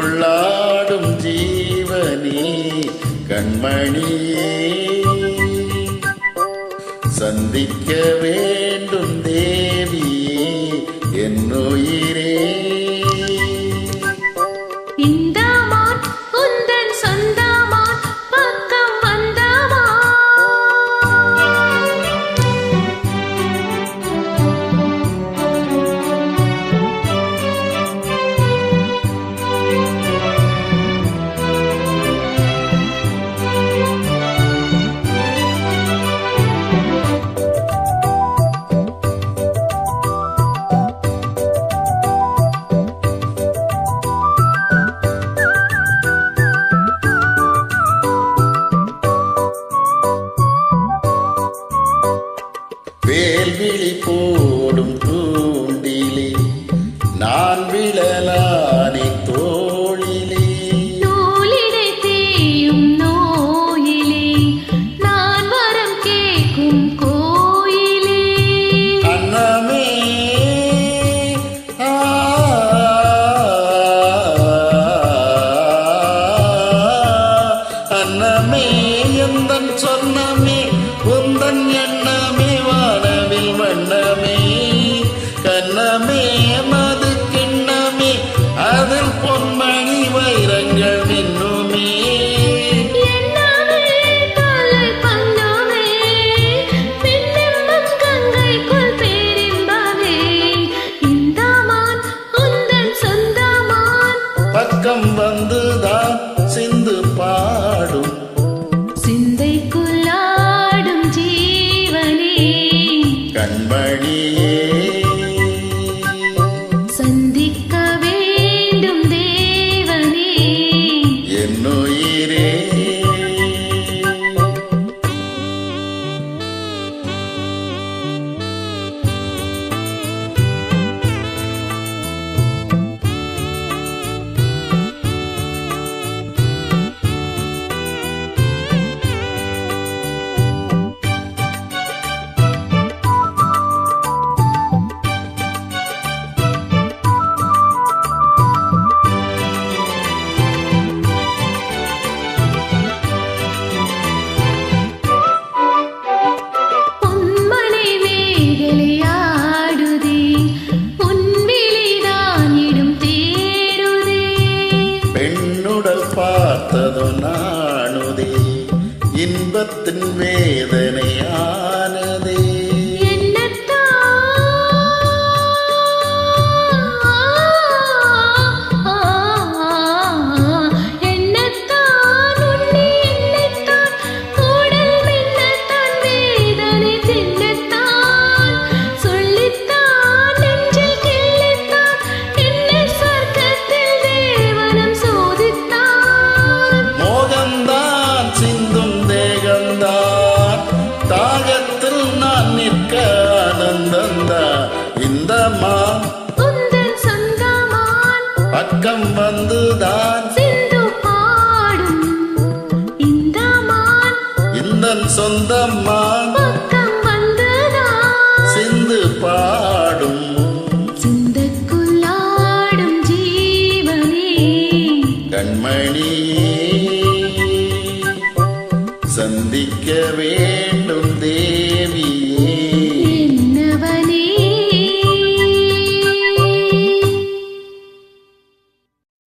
சிந்தைக்குள்ளாடும் ஜீவனே கண்மணியே சந்திக்க வேண்டும் தேவியே என்னுயிரே வேல்விழி போடும் தூண்டிலே நான் விழலானே தோழிலே நூலிடை தேயும் நோயிலே நான் வரம் கேட்கும் கோயிலே அன்னமே அன்னமே எந்தன் சொன்னமே உந்தன் எண்ணமே வானவில் வண்ணமே கண்ணமே மது கிண்ணமே அதில் பொன்மணி வைரங்கள் மின்னுமே பக்கம் வந்துதான் சிந்து பாடும் சிந்தைக்குள்ளாடும் ஜீவனே கண்மணியே சந்திக்க வேண்டும் தேவனே என்னுயிரே பார்த்தது நானுதே இன்பத்தின் வேதனையானதே தாகத்தில் நான் நிற்க ஆனந்தந்தா இந்த மான் பக்கம் வந்துதான் சிந்து பாடும் இந்த மான் இந்தன் சொந்தமான் பக்கம் வந்துதான் சிந்து பாடும் சிந்தைக்குள்ளாடும் ஜீவனே கண்மணியே சந்திக்க வேண்டும்